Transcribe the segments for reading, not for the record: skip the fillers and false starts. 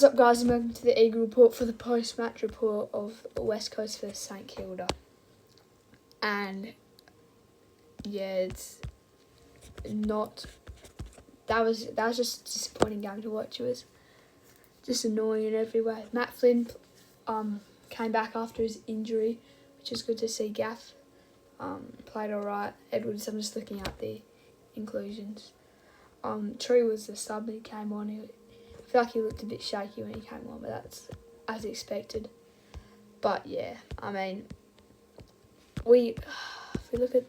up, guys, and welcome to the Eagle Report for the post-match report of West Coast vs St Kilda. And yeah, it's not. That was just a disappointing game to watch. It was just annoying in every way. Matt Flynn came back after his injury, which is good to see. Gaff played alright. Edwards, I'm just looking at the inclusions. Tree was the sub that he came on. I feel like he looked a bit shaky when he came on, but that's as expected. But yeah, I mean, if we look at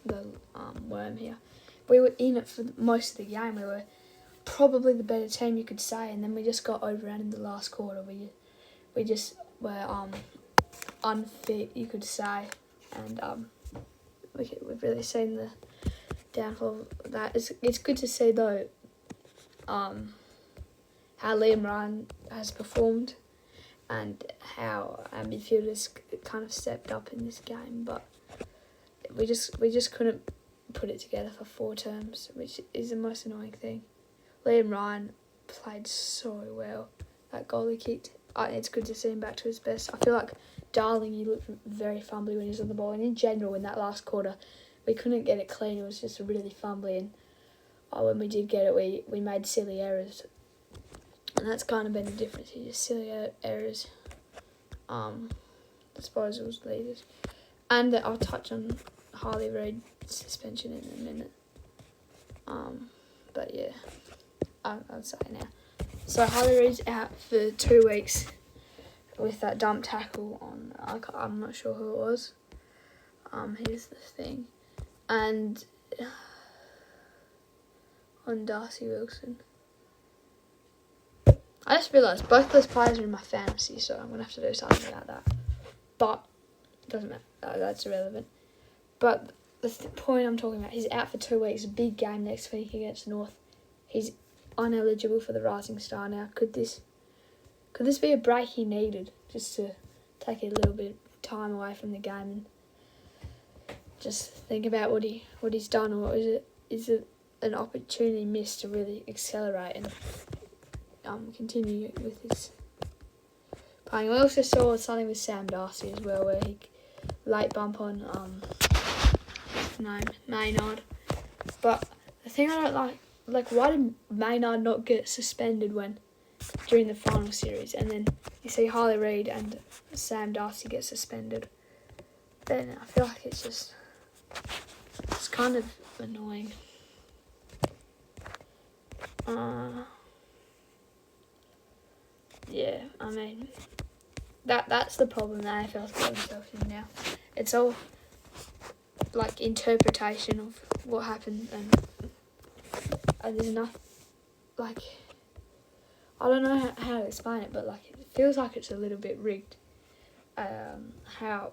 the Worm here, we were in it for most of the game. We were probably the better team, you could say, and then we just got overrun in the last quarter. We just were unfit, you could say, and we've really seen the downfall of that. It's good to see though how Liam Ryan has performed and how our midfielders kind of stepped up in this game, but we just couldn't put it together for 4 terms, which is the most annoying thing. Liam Ryan played so well. That goal he kicked, it's good to see him back to his best. I feel like Darling, he looked very fumbly when he was on the ball, and in general in that last quarter we couldn't get it clean. It was just really fumbly, and when we did get it, we made silly errors. And that's kind of been the difference here, just silly errors. Disposals, leaders. And I'll touch on Harley Reid's suspension in a minute. But yeah, I'll say now. So Harley Reid's out for 2 weeks with that dump tackle on, I'm not sure who it was. Here's the thing. And on Darcy Wilson. I just realised both those players are in my fantasy, so I'm going to have to do something about that. But, it doesn't matter. That's irrelevant. But the point I'm talking about, he's out for 2 weeks. A big game next week against North. He's uneligible for the Rising Star now. Could this be a break he needed, just to take a little bit of time away from the game and just think about what he's done, or is it an opportunity missed to really accelerate and continue with his playing? We also saw something with Sam Darcy as well, where he late bump on Maynard. But the thing I don't like, why did Maynard not get suspended during the final series, and then you see Harley Reid and Sam Darcy get suspended? Then I feel like it's kind of annoying. Yeah, I mean, that's the problem the AFL's got themselves in now. It's all like interpretation of what happened, and there's enough, like, I don't know how to explain it, but like it feels like it's a little bit rigged. How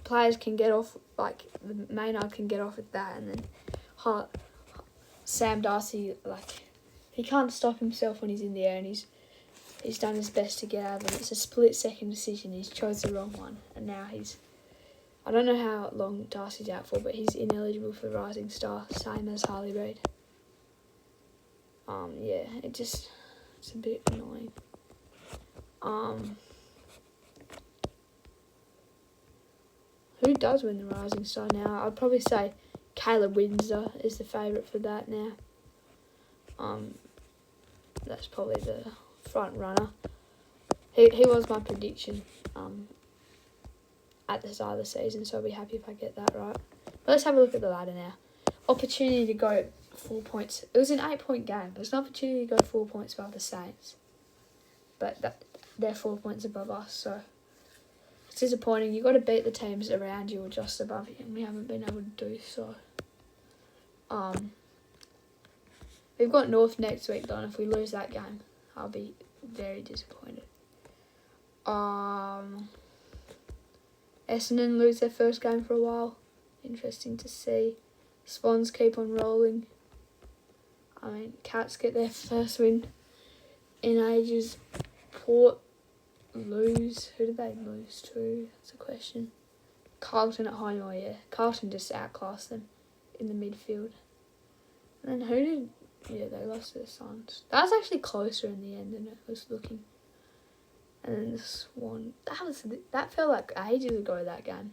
players can get off, like Maynard can get off with that, and then Sam Darcy, like, he can't stop himself when he's in the air, and he's done his best to get out of it. It's a split-second decision. He's chose the wrong one, and now I don't know how long Darcy's out for, but he's ineligible for Rising Star, same as Harley Reid. Yeah, it's a bit annoying. Who does win the Rising Star now? I'd probably say Caleb Windsor is the favourite for that now. That's probably the front runner. He was my prediction at the start of the season, so I'll be happy if I get that right. But let's have a look at the ladder now. Opportunity to go 4 points. It was an 8-point game. There's an opportunity to go 4 points above the Saints, but they're 4 points above us, so it's disappointing. You've got to beat the teams around you or just above you, and we haven't been able to do so. We've got North next week, though, and if we lose that game, I'll be very disappointed. Essendon lose their first game for a while. Interesting to see. Swans keep on rolling. I mean, Cats get their first win in ages. Port lose. Who did they lose to? That's a question. Carlton at home, yeah. Carlton just outclassed them in the midfield. And then who did Yeah, they lost to the Suns. That was actually closer in the end than it was looking. And then the Swan. That felt like ages ago, that game.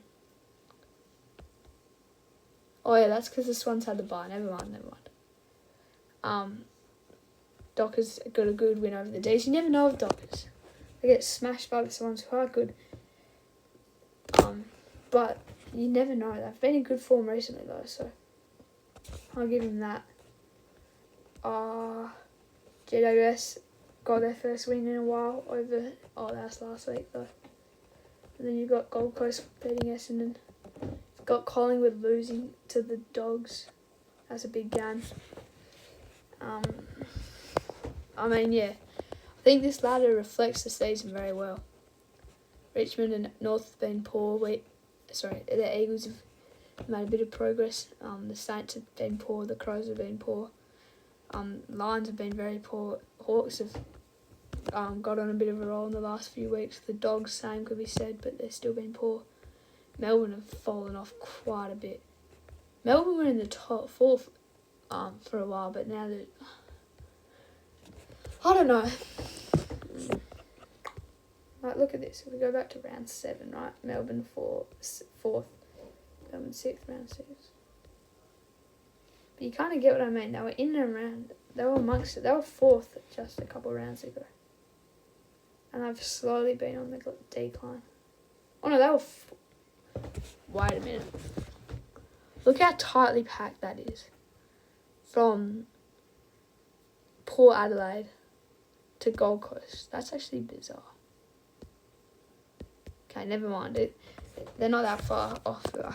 Oh yeah, that's because the Swans had the bye. Never mind. Dockers got a good win over the D's. You never know with Dockers. They get smashed by the Swans, who are good. But you never know. They've been in good form recently though, so I'll give them that. GWS got their first win in a while over. Oh, that's last week though. And then you got Gold Coast beating Essendon. Got Collingwood losing to the Dogs. That's a big game. I think this ladder reflects the season very well. Richmond and North have been poor. The Eagles have made a bit of progress. The Saints have been poor. The Crows have been poor. Lions have been very poor. Hawks have got on a bit of a roll in the last few weeks. The Dogs, same could be said, but they've still been poor. Melbourne have fallen off quite a bit. Melbourne were in the top 4 for a while, but now they're... I don't know. Like, look at this. If we go back to round 7, right? Melbourne 4th. Melbourne 6th, round 6. But you kind of get what I mean. They were in and around. They were amongst it. They were 4th just a couple of rounds ago. And they've slowly been on the decline. Oh no, they were... Wait a minute. Look how tightly packed that is. From Port Adelaide to Gold Coast. That's actually bizarre. Okay, never mind it. They're not that far off. I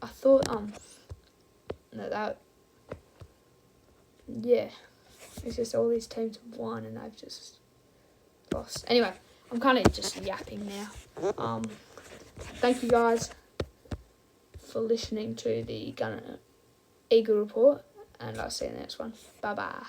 thought yeah. It's just all these teams have won and they've just lost. Anyway, I'm kind of just yapping now. Thank you guys for listening to the Gunner Eagle Report, and I'll see you in the next one. Bye bye.